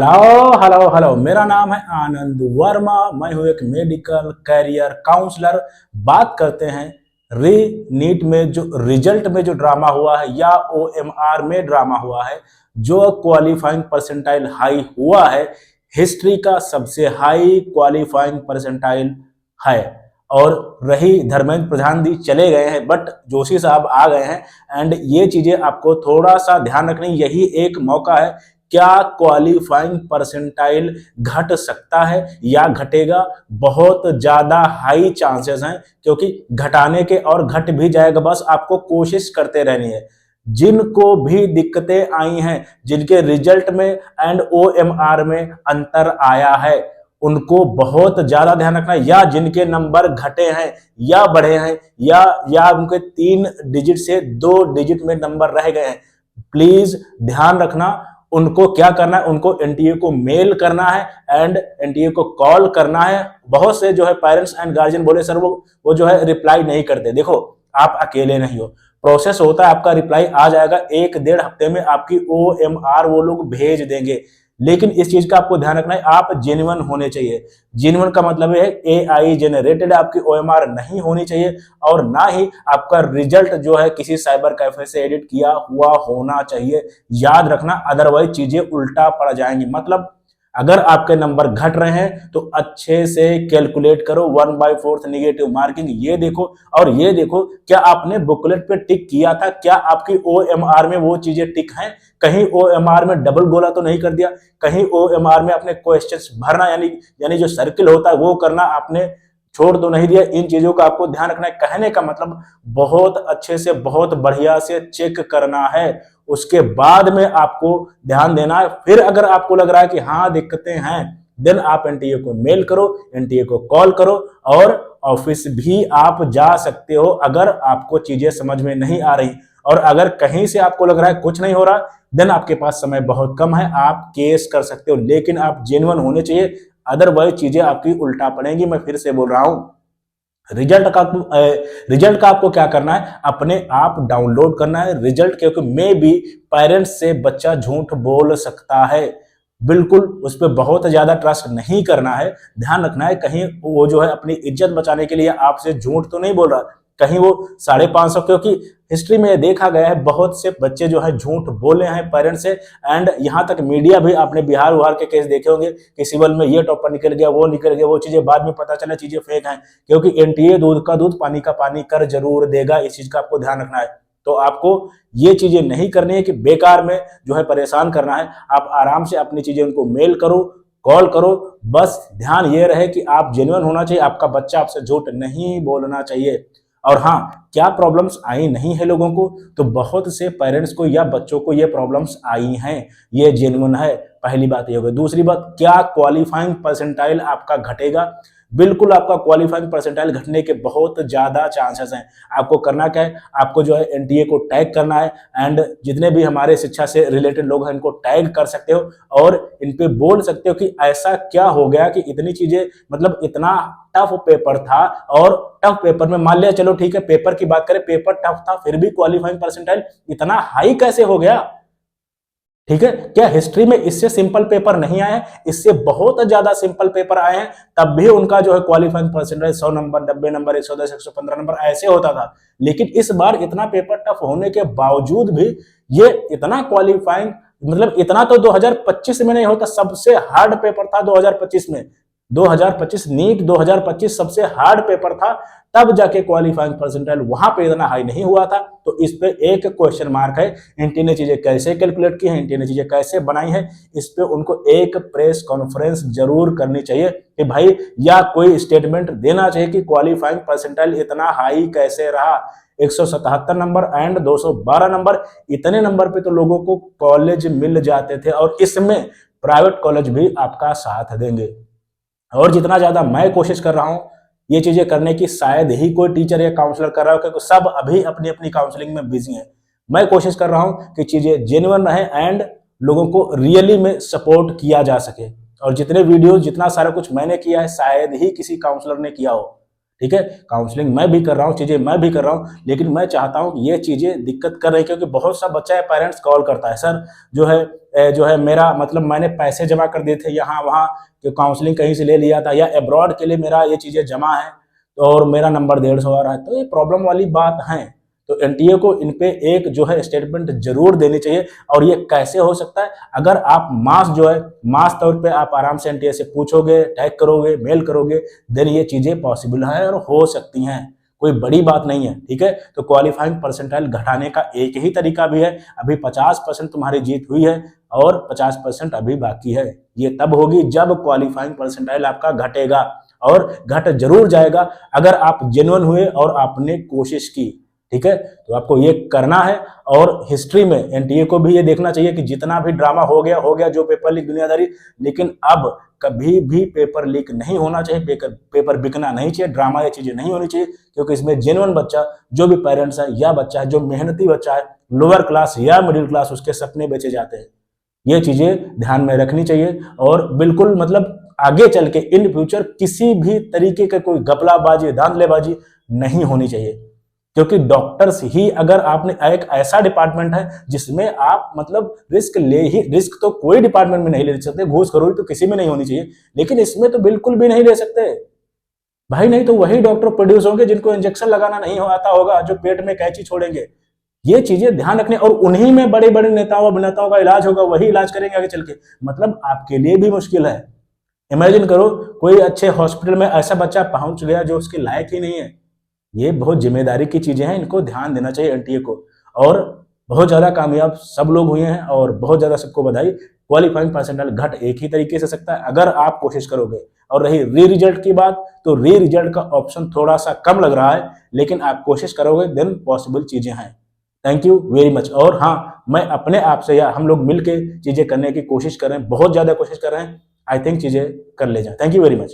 Hello hello hello, मेरा नाम है आनंद वर्मा। मैं हूं एक मेडिकल कैरियर काउंसलर। बात करते हैं री नीट में जो रिजल्ट में जो ड्रामा हुआ है या ओएमआर में ड्रामा हुआ है, जो क्वालिफाइंग परसेंटाइल हाई हुआ है। हिस्ट्री का सबसे हाई क्वालिफाइंग परसेंटाइल है। और रही धर्मेंद्र प्रधान जी चले गए हैं, बट जोशी साहब आ गए हैं। एंड ये चीजें आपको थोड़ा सा ध्यान रखनी, यही एक मौका है। क्या क्वालिफाइंग परसेंटाइल घट सकता है या घटेगा? बहुत ज्यादा हाई चांसेस हैं, क्योंकि घटाने के और घट भी जाएगा, बस आपको कोशिश करते रहनी है। जिनको भी दिक्कतें आई हैं, जिनके रिजल्ट में एंड ओएमआर में अंतर आया है, उनको बहुत ज्यादा ध्यान रखना है। या जिनके नंबर घटे हैं या बढ़े हैं, या उनके 3 डिजिट से 2 डिजिट में नंबर रह गए हैं, प्लीज ध्यान रखना। उनको क्या करना है? उनको एनटीए को मेल करना है एंड एनटीए को कॉल करना है। बहुत से जो है पेरेंट्स एंड गार्जियन बोले सर वो जो है रिप्लाई नहीं करते। देखो, आप अकेले नहीं हो, प्रोसेस होता है, आपका रिप्लाई आ जाएगा। 1-1.5 हफ्ते में आपकी ओएमआर वो लोग भेज देंगे। लेकिन इस चीज का आपको ध्यान रखना है, आप जेन्युइन होने चाहिए। जेन्युइन का मतलब है एआई जनरेटेड आपकी ओएमआर नहीं होनी चाहिए, और ना ही आपका रिजल्ट जो है किसी साइबर कैफे से एडिट किया हुआ होना चाहिए। याद रखना, अदरवाइज चीजें उल्टा पड़ जाएंगी। मतलब अगर आपके नंबर घट रहे हैं तो अच्छे से कैलकुलेट करो 1/4 निगेटिव मार्किंग, ये देखो। और ये देखो, क्या आपने बुकलेट पे टिक किया था? क्या आपकी ओएमआर में वो चीजें टिक हैं? कहीं ओएमआर में डबल गोला तो नहीं कर दिया? कहीं ओएमआर में अपने क्वेश्चंस भरना यानी जो सर्किल होता है वो करना आपने छोड़ तो नहीं दिया? इन चीजों का आपको ध्यान रखना है। कहने का मतलब बहुत अच्छे से, बहुत बढ़िया से चेक करना है, उसके बाद में आपको ध्यान देना है। फिर अगर आपको लग रहा है कि हाँ दिक्कतें हैं, देन आप एनटीए को मेल करो, एनटीए को कॉल करो, और ऑफिस भी आप जा सकते हो अगर आपको चीजें समझ में नहीं आ रही। और अगर कहीं से आपको लग रहा है कुछ नहीं हो रहा, देन आपके पास समय बहुत कम है, आप केस कर सकते हो। लेकिन आप जेन्युइन होने चाहिए, अदरवाइज चीजें आपकी उल्टा पड़ेंगी। मैं फिर से बोल रहा हूं, रिजल्ट का आपको क्या करना है? अपने आप डाउनलोड करना है रिजल्ट, क्योंकि मे बी पेरेंट्स से बच्चा झूठ बोल सकता है। बिल्कुल उस पर बहुत ज्यादा ट्रस्ट नहीं करना है। ध्यान रखना है, कहीं वो जो है अपनी इज्जत बचाने के लिए आपसे झूठ तो नहीं बोल रहा, कहीं वो 550, क्योंकि हिस्ट्री में देखा गया है बहुत से बच्चे जो है झूठ बोले हैं पेरेंट्स से। एंड यहां तक मीडिया भी, आपने बिहार उहार के केस देखे होंगे कि सिविल में ये टॉपर निकल गया, वो निकल गया, वो चीजें बाद में पता चला चीजें फेक हैं। क्योंकि एनटीए दूध का दूध पानी का पानी कर जरूर देगा, इस चीज का आपको ध्यान रखना है। तो आपको ये चीजें नहीं करनी है कि बेकार में जो है परेशान करना है। आप आराम से अपनी चीजें उनको मेल करो, कॉल करो। बस ध्यान ये रहे कि आप जेन्युइन होना चाहिए, आपका बच्चा आपसे झूठ नहीं बोलना चाहिए। और हाँ, क्या प्रॉब्लम्स आई नहीं है लोगों को? तो बहुत से पेरेंट्स को या बच्चों को ये प्रॉब्लम्स आई हैं, ये जेन्युइन है। पहली बात ये हो गई। दूसरी बात, क्या क्वालिफाइंग परसेंटाइल आपका घटेगा? बिल्कुल आपका क्वालिफाइंग परसेंटाइल घटने के बहुत ज्यादा चांसेस हैं। आपको करना क्या है? आपको जो है एनटीए को टैग करना है, एंड जितने भी हमारे शिक्षा से रिलेटेड लोग हैं इनको टैग कर सकते हो, और इन पे बोल सकते हो कि ऐसा क्या हो गया कि इतनी चीजें, मतलब इतना टफ पेपर था, और टफ पेपर में मान लिया, चलो ठीक है पेपर की बात करें, पेपर टफ था, फिर भी क्वालिफाइंग परसेंटाइल इतना हाई कैसे हो गया? ठीक है, क्या हिस्ट्री में इससे सिंपल पेपर नहीं आए? इससे बहुत ज्यादा सिंपल पेपर आए हैं, तब भी उनका जो है qualifying percentage 100 number, 90 number, 110, 115 number ऐसे होता था। लेकिन इस बार इतना पेपर टफ होने के बावजूद भी ये इतना क्वालिफाइंग, मतलब इतना तो 2025 में नहीं होता। सबसे हार्ड पेपर था 2025 में, 2025 नीट 2025 सबसे हार्ड पेपर था, तब जाके क्वालिफाइंग परसेंटाइल वहां पे इतना हाई नहीं हुआ था। तो इस पे एक क्वेश्चन मार्क है। एनटीए ने चीजें कैसे कैलकुलेट की हैं, एनटीए ने चीजें कैसे बनाई हैं, इस पे उनको एक प्रेस कॉन्फ्रेंस जरूर करनी चाहिए कि भाई, या कोई स्टेटमेंट देना चाहिए कि क्वालिफाइंग परसेंटाइल इतना हाई कैसे रहा। 177 नंबर एंड 212 नंबर, इतने नंबर पे तो लोगों को कॉलेज मिल जाते थे, और इसमें प्राइवेट कॉलेज भी आपका साथ देंगे। और जितना ज्यादा मैं कोशिश कर रहा हूं ये चीजें करने की, शायद ही कोई टीचर या काउंसलर कर रहा हो, क्योंकि सब अभी अपनी अपनी काउंसलिंग में बिजी हैं। मैं कोशिश कर रहा हूं कि चीजें जेन्युइन रहे एंड लोगों को रियली में सपोर्ट किया जा सके। और जितने वीडियो, जितना सारा कुछ मैंने किया है, शायद ही किसी काउंसलर ने किया हो। ठीक है, काउंसलिंग मैं भी कर रहा हूँ, चीजें मैं भी कर रहा हूँ, लेकिन मैं चाहता हूँ कि ये चीजें दिक्कत कर रही है, क्योंकि बहुत सा बच्चा है पेरेंट्स कॉल करता है, सर जो है मेरा मतलब मैंने पैसे जमा कर दिए थे यहाँ वहाँ, जो काउंसलिंग कहीं से ले लिया था, या अब्रॉड के लिए मेरा ये चीजें जमा है और मेरा नंबर 150 आ रहा है, तो ये प्रॉब्लम वाली बात है। तो एनटीए को इन पे एक जो है स्टेटमेंट जरूर देनी चाहिए। और ये कैसे हो सकता है, अगर आप मास जो है मास तौर पे आप आराम से एनटीए से पूछोगे, टैग करोगे, मेल करोगे, देन ये चीजें पॉसिबल है और हो सकती हैं, कोई बड़ी बात नहीं है। ठीक है, तो क्वालिफाइंग परसेंटाइल घटाने का एक ही तरीका भी है। अभी 50% तुम्हारी जीत हुई है और 50% अभी बाकी है। ये तब होगी जब क्वालिफाइंग परसेंटाइल आपका घटेगा, और घट जरूर जाएगा अगर आप जेन्युइन हुए और आपने कोशिश की। ठीक है, तो आपको ये करना है। और हिस्ट्री में एनटीए को भी ये देखना चाहिए कि जितना भी ड्रामा हो गया जो पेपर लीक दुनियादारी, लेकिन अब कभी भी पेपर लीक नहीं होना चाहिए, पेपर बिकना नहीं चाहिए, ड्रामा ये चीजें नहीं होनी चाहिए, क्योंकि इसमें जेन्युइन बच्चा जो भी पेरेंट्स है या बच्चा है जो मेहनती बच्चा है, लोअर क्लास या मिडिल क्लास, उसके सपने बेचे जाते हैं। ये चीजें ध्यान में रखनी चाहिए। और बिल्कुल मतलब आगे चल के इन फ्यूचर किसी भी तरीके का कोई गपलाबाजी, धांधलेबाजी नहीं होनी चाहिए, क्योंकि डॉक्टर्स ही, अगर आपने एक ऐसा डिपार्टमेंट है जिसमें आप मतलब रिस्क तो कोई डिपार्टमेंट में नहीं ले सकते, घूसखोरी तो किसी में नहीं होनी चाहिए, लेकिन इसमें तो बिल्कुल भी नहीं ले सकते भाई, नहीं तो वही डॉक्टर प्रोड्यूस होंगे जिनको इंजेक्शन लगाना नहीं आता होगा, जो पेट में कैंची छोड़ेंगे। ये चीजें ध्यान रखने, और उन्हीं में बड़े बड़े नेताओं अभिनेताओं का इलाज होगा, वही इलाज करेंगे आगे चल के, मतलब आपके लिए भी मुश्किल है। इमेजिन करो कोई अच्छे हॉस्पिटल में ऐसा बच्चा पहुंच गया जो उसके लायक ही नहीं है। ये बहुत जिम्मेदारी की चीजें हैं, इनको ध्यान देना चाहिए एनटीए को। और बहुत ज्यादा कामयाब सब लोग हुए हैं और बहुत ज्यादा सबको बधाई। क्वालिफाइंग परसेंटाइल घट एक ही तरीके से सकता है अगर आप कोशिश करोगे। और रही री रिजल्ट की बात, तो री रिजल्ट का ऑप्शन थोड़ा सा कम लग रहा है, लेकिन आप कोशिश करोगे देन पॉसिबल चीजें हैं। Thank you very much. और हाँ, मैं अपने आप से या हम लोग मिलके चीजें करने की कोशिश कर रहे हैं, बहुत ज्यादा कोशिश कर रहे हैं। आई थिंक चीजें कर ले जाए। Thank you very much.